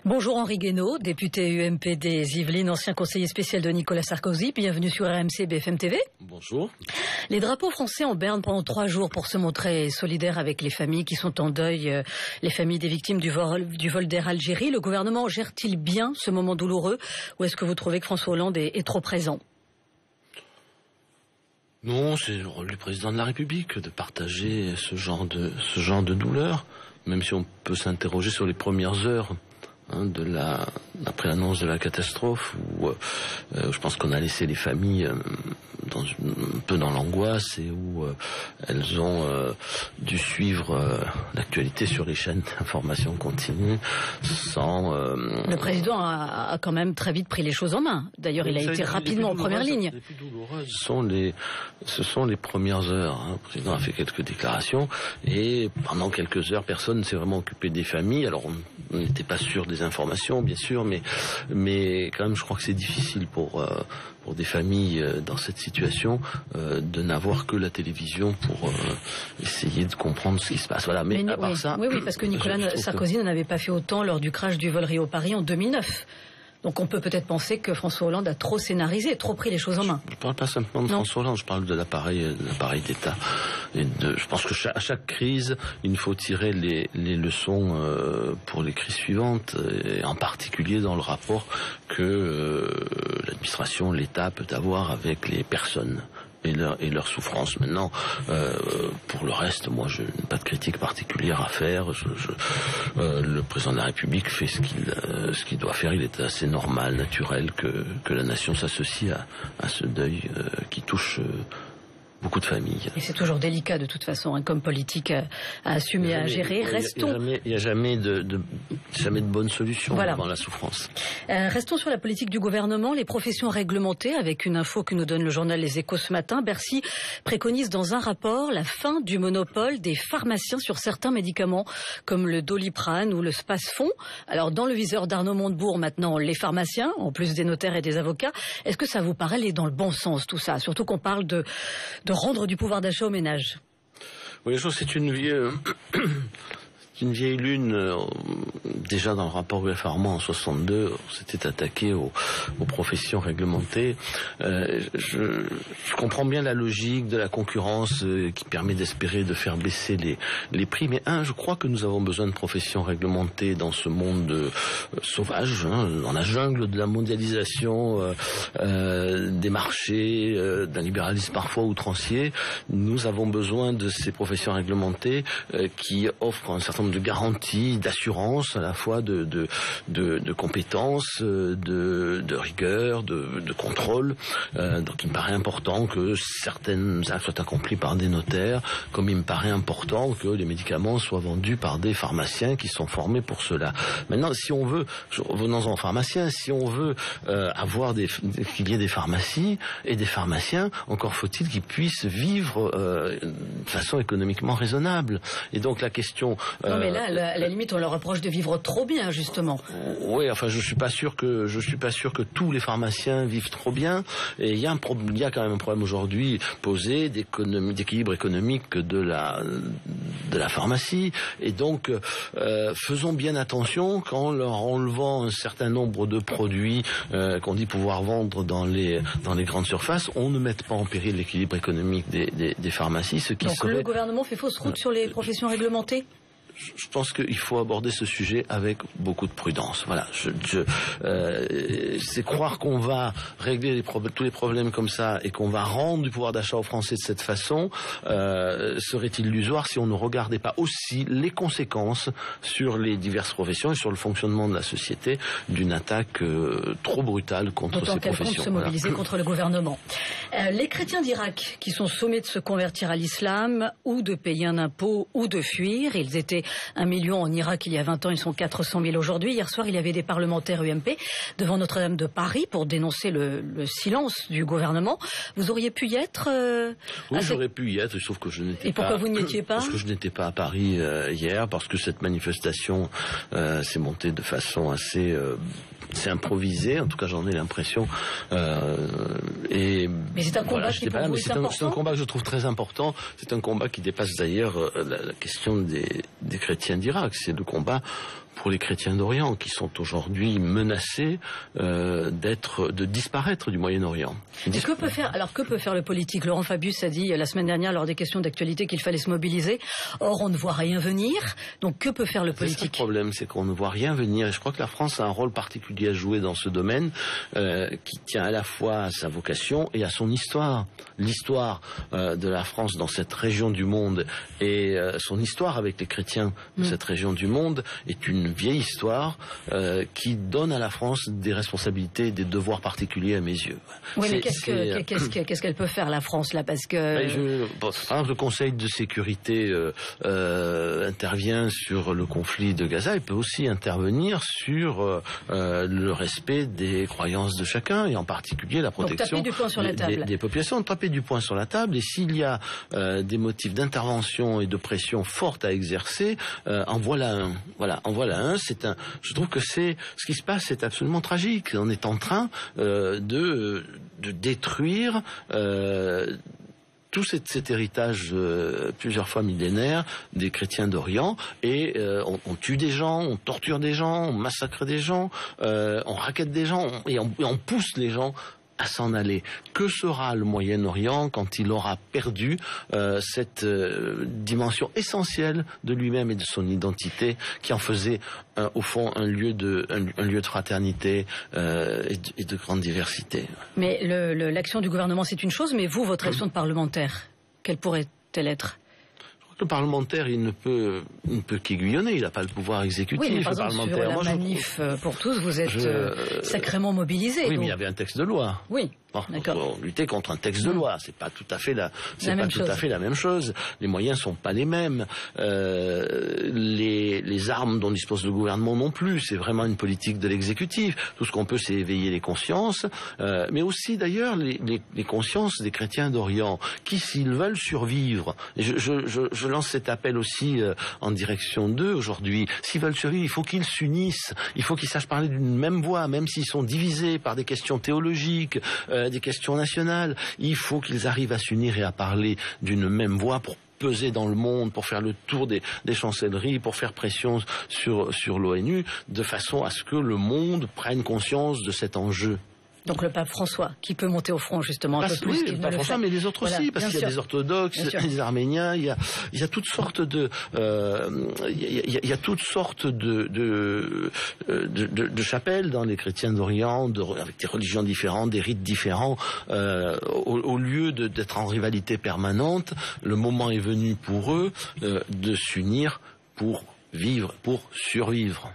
Bonjour Henri Guénaud, député UMP des Yvelines, ancien conseiller spécial de Nicolas Sarkozy. Bienvenue sur RMC BFM TV. Bonjour. Les drapeaux français en berne pendant 3 jours pour se montrer solidaires avec les familles qui sont en deuil, les familles des victimes du vol d'Air Algérie. Le gouvernement gère-t-il bien ce moment douloureux ou est-ce que vous trouvez que François Hollande est trop présent ? Non, c'est le rôle du président de la République de partager ce genre de douleur, même si on peut s'interroger sur les premières heures après l'annonce de la catastrophe, où je pense qu'on a laissé les familles un peu dans l'angoisse et où elles ont dû suivre l'actualité sur les chaînes d'information continue sans... Le président a quand même très vite pris les choses en main. D'ailleurs, il a été rapidement en première ligne. Les plus douloureuses ce sont les premières heures. Le président a fait quelques déclarations et pendant quelques heures, personne ne s'est vraiment occupé des familles. Alors, on n'était pas sûr des informations, bien sûr, mais quand même, je crois que c'est difficile pour des familles dans cette situation de n'avoir que la télévision pour essayer de comprendre ce qui se passe. Voilà. Mais à part ça, oui, parce que Nicolas Sarkozy n'en avait pas fait autant lors du crash du vol Rio-Paris en 2009. Donc on peut peut-être penser que François Hollande a trop scénarisé, trop pris les choses en main. Je ne parle pas simplement de François Hollande, je parle de l'appareil d'État. Je pense que à chaque crise, il faut tirer les leçons pour les crises suivantes, et en particulier dans le rapport que l'administration, l'État peut avoir avec les personnes et leur souffrance. Maintenant, pour le reste, moi, je n'ai pas de critique particulière à faire. Le président de la République fait ce qu'il doit faire. Il est assez normal, naturel que la nation s'associe à ce deuil qui touche beaucoup de familles. Et c'est toujours délicat de toute façon, comme politique à assumer et à gérer. Il n'y a jamais de bonne solution devant la souffrance. Restons sur la politique du gouvernement, les professions réglementées, avec une info que nous donne le journal Les Échos ce matin. Bercy préconise dans un rapport la fin du monopole des pharmaciens sur certains médicaments, comme le Doliprane ou le Spasfon. Alors, dans le viseur d'Arnaud Montebourg, maintenant, les pharmaciens, en plus des notaires et des avocats. Est-ce que ça vous paraît aller dans le bon sens, tout ça? Surtout qu'on parle de rendre du pouvoir d'achat aux ménages. Oui, je trouve que c'est une vieille lune. Déjà dans le rapport UFR en 62, on s'était attaqué aux professions réglementées. Je comprends bien la logique de la concurrence qui permet d'espérer de faire baisser les prix. Mais je crois que nous avons besoin de professions réglementées dans ce monde sauvage, dans la jungle de la mondialisation, des marchés, d'un libéralisme parfois outrancier. Nous avons besoin de ces professions réglementées qui offrent un certain nombre de garanties, d'assurance, à la fois de compétences, de rigueur, de contrôle. Donc il me paraît important que certaines actes soient accomplis par des notaires, comme il me paraît important que les médicaments soient vendus par des pharmaciens qui sont formés pour cela. Maintenant, si on veut, revenons-en aux pharmaciens, si on veut avoir qu'il y ait des pharmacies et des pharmaciens, encore faut-il qu'ils puissent vivre de façon économiquement raisonnable. Et donc la question... Non mais là, à la limite, on leur reproche de vivre trop bien, justement. Oui, enfin, je suis pas sûr que tous les pharmaciens vivent trop bien. Et il y a quand même un problème aujourd'hui posé d'équilibre économique de la pharmacie. Et donc, faisons bien attention qu'en leur enlevant un certain nombre de produits qu'on dit pouvoir vendre dans les grandes surfaces, on ne mette pas en péril l'équilibre économique des pharmacies. Donc le gouvernement fait fausse route sur les professions réglementées ? Je pense qu'il faut aborder ce sujet avec beaucoup de prudence. Voilà, c'est croire qu'on va régler tous les problèmes comme ça et qu'on va rendre du pouvoir d'achat aux Français de cette façon serait illusoire si on ne regardait pas aussi les conséquences sur les diverses professions et sur le fonctionnement de la société d'une attaque trop brutale contre ces professions. Autant se mobiliser contre le gouvernement. Les chrétiens d'Irak qui sont sommés de se convertir à l'islam ou de payer un impôt ou de fuir, ils étaient 1 million en Irak il y a 20 ans, ils sont 400 000 aujourd'hui. Hier soir, il y avait des parlementaires UMP devant Notre-Dame de Paris pour dénoncer le silence du gouvernement. Vous auriez pu y être Oui, j'aurais pu y être, sauf que je n'étais pas... Et pourquoi vous n'y étiez pas? Parce que je n'étais pas à Paris hier, parce que cette manifestation s'est montée de façon assez improvisée, en tout cas j'en ai l'impression. Mais c'est un combat qui pour vous est important. C'est un combat que je trouve très important. C'est un combat qui dépasse d'ailleurs la question des chrétiens d'Irak. C'est le combat pour les chrétiens d'Orient qui sont aujourd'hui menacés de disparaître du Moyen-Orient. Que peut faire le politique? Laurent Fabius a dit la semaine dernière lors des questions d'actualité qu'il fallait se mobiliser. Or, on ne voit rien venir. Donc, que peut faire le politique? Le problème, c'est qu'on ne voit rien venir. Et je crois que la France a un rôle particulier à jouer dans ce domaine qui tient à la fois à sa vocation et à son histoire. L'histoire de la France dans cette région du monde et son histoire avec les chrétiens de cette région du monde est une vieille histoire qui donne à la France des responsabilités et des devoirs particuliers à mes yeux. Oui, mais qu'est-ce qu'elle peut faire, la France, là? Parce que... par exemple, le Conseil de sécurité intervient sur le conflit de Gaza. Il peut aussi intervenir sur le respect des croyances de chacun et en particulier la protection des populations. Taper du poing sur la table. Et s'il y a des motifs d'intervention et de pression forte à exercer, en voilà un. Voilà, en voilà un. Je trouve que ce qui se passe, c'est absolument tragique. On est en train de détruire tout cet héritage plusieurs fois millénaire des chrétiens d'Orient et on tue des gens, on torture des gens, on massacre des gens, on rackette des gens et on pousse les gens à s'en aller. Que sera le Moyen-Orient quand il aura perdu cette dimension essentielle de lui-même et de son identité qui en faisait au fond un lieu de fraternité et de grande diversité. Mais l'action du gouvernement, c'est une chose, mais vous, votre action de parlementaire, quelle pourrait-elle être? Le parlementaire, il ne peut qu'aiguillonner, il n'a pas le pouvoir exécutif. Oui, mais par exemple, sur la manif pour tous, vous êtes sacrément mobilisé. Oui, donc... mais il y avait un texte de loi. Oui. Pour lutter contre un texte de loi, c'est pas tout à fait la même chose. Les moyens sont pas les mêmes. Les armes dont dispose le gouvernement non plus. C'est vraiment une politique de l'exécutif. Tout ce qu'on peut, c'est éveiller les consciences, mais aussi d'ailleurs les consciences des chrétiens d'Orient, qui, s'ils veulent survivre, et je lance cet appel aussi en direction d'eux aujourd'hui. S'ils veulent survivre, il faut qu'ils s'unissent. Il faut qu'ils sachent parler d'une même voix, même s'ils sont divisés par des questions théologiques. Des questions nationales. Il faut qu'ils arrivent à s'unir et à parler d'une même voix pour peser dans le monde, pour faire le tour des chancelleries, pour faire pression sur l'ONU, de façon à ce que le monde prenne conscience de cet enjeu. Donc le pape François, qui peut monter au front justement un peu plus qu'il ne le fait. Le pape François, mais les autres aussi, parce qu'il y a des orthodoxes, des arméniens, il y a toutes sortes de chapelles dans les chrétiens d'Orient, avec des religions différentes, des rites différents. Au lieu d'être en rivalité permanente, le moment est venu pour eux de s'unir pour vivre, pour survivre.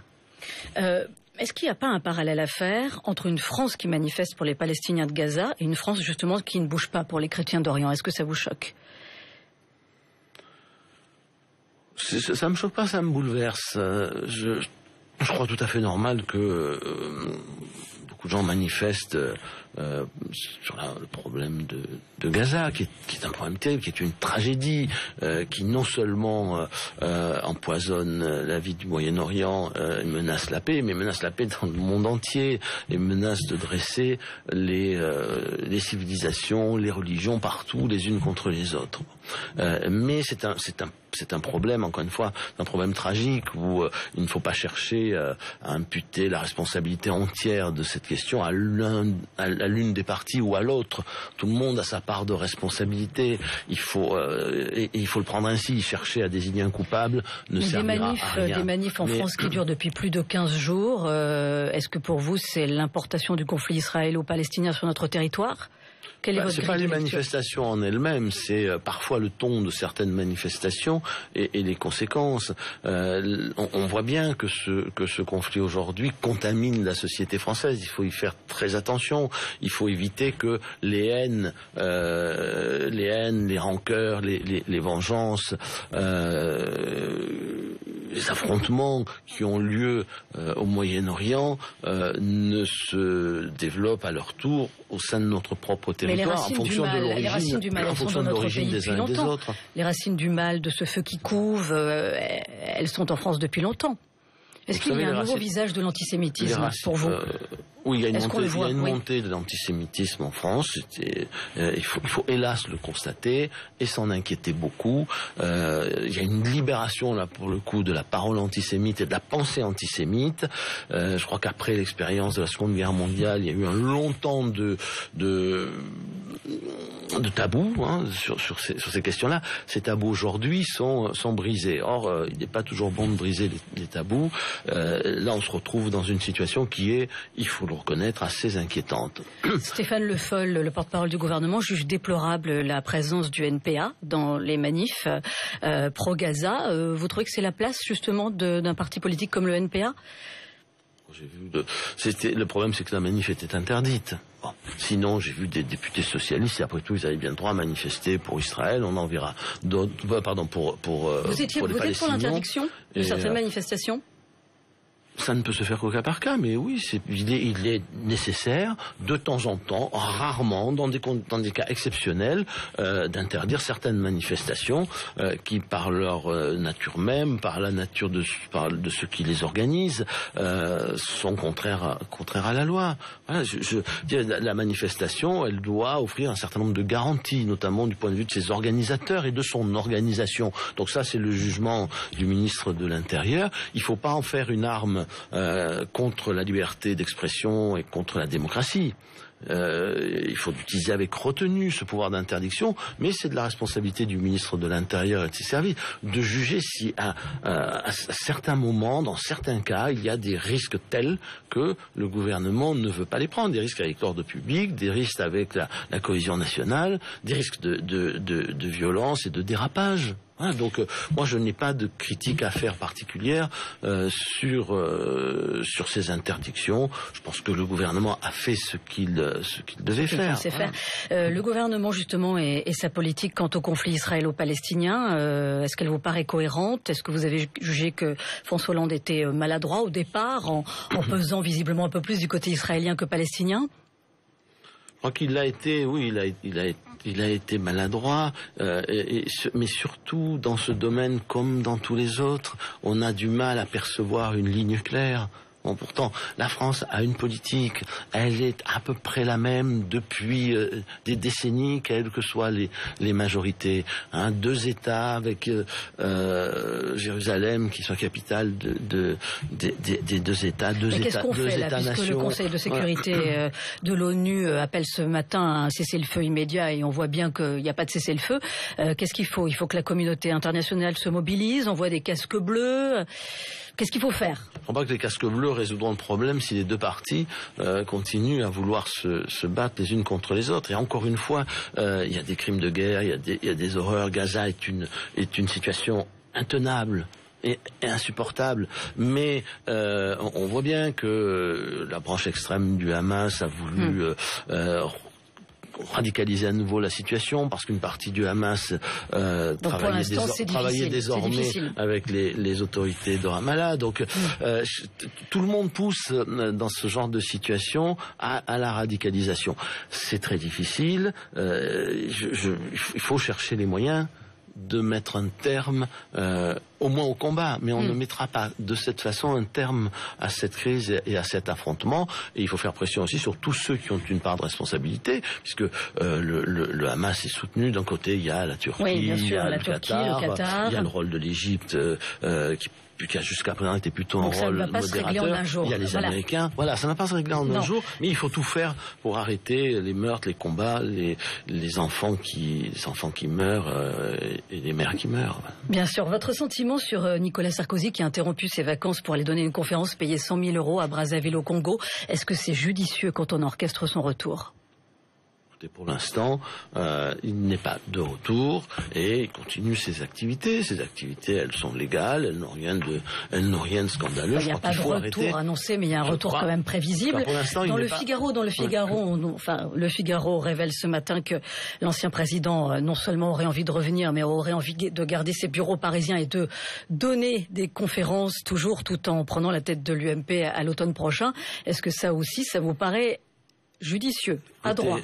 Est-ce qu'il n'y a pas un parallèle à faire entre une France qui manifeste pour les Palestiniens de Gaza et une France justement qui ne bouge pas pour les chrétiens d'Orient? Est-ce que ça vous choque? Ça me choque pas, ça me bouleverse. Je crois tout à fait normal que beaucoup de gens manifestent sur le problème de Gaza, qui est un problème terrible, qui est une tragédie, qui non seulement empoisonne la vie du Moyen-Orient, menace la paix, mais menace la paix dans le monde entier, et menace de dresser les civilisations, les religions partout, les unes contre les autres. Mais c'est un problème, encore une fois, un problème tragique où il ne faut pas chercher à imputer la responsabilité entière de cette question à l'une des parties ou à l'autre. Tout le monde a sa part de responsabilité. Il faut le prendre ainsi. Chercher à désigner un coupable ne servira à rien. Des manifs en France qui durent depuis plus de 15 jours. Est-ce que pour vous, c'est l'importation du conflit israélo-palestinien sur notre territoire? C'est pas les manifestations en elles-mêmes, c'est parfois le ton de certaines manifestations et les conséquences. On voit bien que ce conflit aujourd'hui contamine la société française. Il faut y faire très attention. Il faut éviter que les haines, les rancœurs, les vengeances, les affrontements qui ont lieu au Moyen-Orient ne se développent à leur tour au sein de notre propre territoire, en fonction de l'origine des uns et des autres. Les racines du mal, de ce feu qui couve, elles sont en France depuis longtemps. Est-ce qu'il y a un nouveau visage de l'antisémitisme pour vous? Oui, il y a une montée de l'antisémitisme en France. Il faut hélas le constater et s'en inquiéter beaucoup. Il y a une libération là pour le coup de la parole antisémite et de la pensée antisémite. Je crois qu'après l'expérience de la Seconde Guerre mondiale, il y a eu un long temps de tabous sur ces questions-là. Ces tabous aujourd'hui sont brisés. Or, il n'est pas toujours bon de briser les tabous. Là, on se retrouve dans une situation qui est, il faut le reconnaître, assez inquiétante. Stéphane Le Foll, le porte-parole du gouvernement, juge déplorable la présence du NPA dans les manifs pro-Gaza. Vous trouvez que c'est la place justement d'un parti politique comme le NPA? Le problème, c'est que la manif était interdite. Bon. Sinon, j'ai vu des députés socialistes, et après tout, ils avaient bien le droit à manifester pour Israël. On en verra d'autres, pour vous êtes pour l'interdiction de certaines manifestations? Ça ne peut se faire qu'au cas par cas, mais oui, il est nécessaire, de temps en temps, rarement, dans des cas exceptionnels, d'interdire certaines manifestations qui, par leur nature même, par la nature de ceux qui les organisent, sont contraires à la loi. Voilà, la manifestation, elle doit offrir un certain nombre de garanties, notamment du point de vue de ses organisateurs et de son organisation. Donc ça, c'est le jugement du ministre de l'Intérieur. Il ne faut pas en faire une arme contre la liberté d'expression et contre la démocratie. Il faut l'utiliser avec retenue, ce pouvoir d'interdiction, mais c'est de la responsabilité du ministre de l'Intérieur et de ses services de juger si à certains moments, dans certains cas, il y a des risques tels que le gouvernement ne veut pas les prendre, des risques avec l'ordre public, des risques avec la cohésion nationale, des risques de violence et de dérapage. Hein, donc moi je n'ai pas de critique à faire particulière sur ces interdictions. Je pense que le gouvernement a fait ce qu'il devait faire. Le gouvernement justement et sa politique quant au conflit israélo-palestinien, est-ce qu'elle vous paraît cohérente? Est-ce que vous avez jugé que François Hollande était maladroit au départ en pesant visiblement un peu plus du côté israélien que palestinien? Je crois qu'il a été, oui, il a été maladroit, mais surtout dans ce domaine comme dans tous les autres, on a du mal à percevoir une ligne claire. Bon, pourtant, la France a une politique, elle est à peu près la même depuis des décennies, quelles que soient les majorités. Hein, 2 États avec Jérusalem qui soit capitale des 2 États, deux États-nations. Qu'est-ce qu'on fait là, puisque le Conseil de sécurité de l'ONU appelle ce matin à un cessez-le-feu immédiat et on voit bien qu'il n'y a pas de cessez-le-feu. Qu'est-ce qu'il faut? Il faut que la communauté internationale se mobilise, envoie des casques bleus. Qu'est-ce qu'il faut faire? Je ne crois pas que les casques bleus résoudront le problème si les 2 parties continuent à vouloir se battre les unes contre les autres. Et encore une fois, il y a des crimes de guerre, il y a des horreurs. Gaza est une situation intenable et insupportable, mais on voit bien que la branche extrême du Hamas a voulu radicaliser à nouveau la situation parce qu'une partie du Hamas travaillait désormais avec les autorités de Ramallah. Donc tout le monde pousse dans ce genre de situation à la radicalisation. C'est très difficile. Il faut chercher les moyens de mettre un terme au moins au combat, mais on ne mettra pas de cette façon un terme à cette crise et à cet affrontement. Et il faut faire pression aussi sur tous ceux qui ont une part de responsabilité, puisque le Hamas est soutenu. D'un côté, il y a la Turquie, il y a le Qatar, il y a le rôle de l'Égypte qui a jusqu'à présent été plutôt un rôle modérateur. Il y a les Américains. Voilà, ça n'a pas se régler en un jour, mais il faut tout faire pour arrêter les meurtres, les combats, les enfants qui meurent et les mères qui meurent. Bien sûr. Votre sentiment sur Nicolas Sarkozy qui a interrompu ses vacances pour aller donner une conférence payée 100 000 € à Brazzaville au Congo, est-ce que c'est judicieux quand on orchestre son retour? Pour l'instant, il n'est pas de retour et il continue ses activités. Ses activités, elles sont légales, elles n'ont rien de scandaleux. Il n'y a pas de retour annoncé, mais il y a un retour quand même prévisible. Dans le Figaro révèle ce matin que l'ancien président non seulement aurait envie de revenir, mais aurait envie de garder ses bureaux parisiens et de donner des conférences toujours tout en prenant la tête de l'UMP à l'automne prochain. Est-ce que ça aussi, ça vous paraît judicieux, à droit?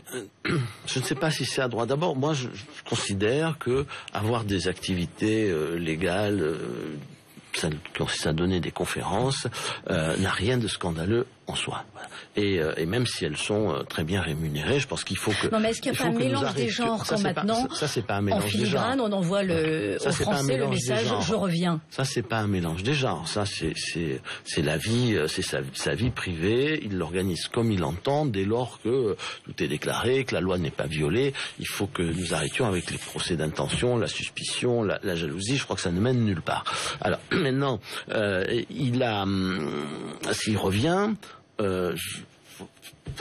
Je ne sais pas si c'est à droit. D'abord, moi, je considère que avoir des activités légales consiste à donner des conférences, n'a rien de scandaleux en soi. Voilà. Et même si elles sont très bien rémunérées, je pense qu'il faut que... Non, mais est-ce qu'il n'y a pas un mélange des genres quand maintenant, ça, c'est pas un mélange en filigrane, on envoie aux Français le message « je reviens ». Ça, c'est pas un mélange des genres. Ça, c'est la vie, c'est sa vie privée. Il l'organise comme il entend, dès lors que tout est déclaré, que la loi n'est pas violée. Il faut que nous arrêtions avec les procès d'intention, la suspicion, la jalousie. Je crois que ça ne mène nulle part. Alors, maintenant, s'il revient...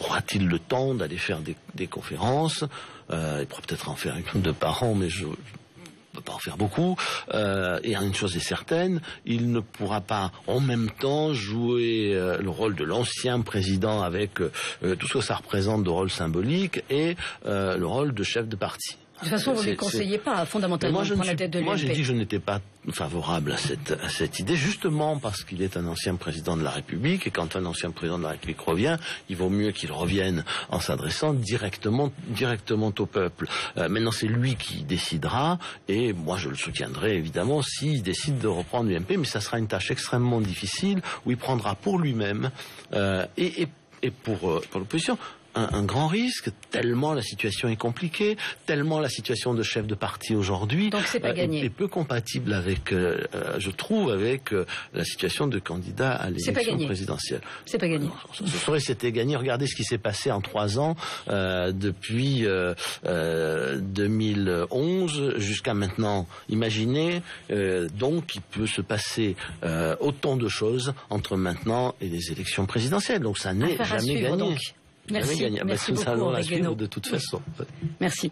aura-t-il le temps d'aller faire des conférences? Il pourra peut-être en faire une de par an, mais je ne peux pas en faire beaucoup. Et une chose est certaine, il ne pourra pas en même temps jouer le rôle de l'ancien président avec tout ce que ça représente de rôle symbolique et le rôle de chef de parti. De toute façon, vous ne lui conseillez pas fondamentalement de prendre la tête de l'UMP. Moi, j'ai dit que je n'étais pas favorable à cette idée, justement parce qu'il est un ancien président de la République, et quand un ancien président de la République revient, il vaut mieux qu'il revienne en s'adressant directement au peuple. Maintenant, c'est lui qui décidera, et moi, je le soutiendrai évidemment s'il décide de reprendre l'UMP, mais ça sera une tâche extrêmement difficile, où il prendra pour lui-même et pour l'opposition un grand risque, tellement la situation est compliquée, tellement la situation de chef de parti aujourd'hui est peu compatible avec, je trouve, avec la situation de candidat à l'élection présidentielle. C'est pas gagné. Ce serait c'était gagné. Regardez ce qui s'est passé en 3 ans, depuis 2011 jusqu'à maintenant. Imaginez donc qu'il peut se passer autant de choses entre maintenant et les élections présidentielles. Donc ça n'est jamais gagné. Donc. Merci. Merci beaucoup, Oregano. De toute façon. Merci.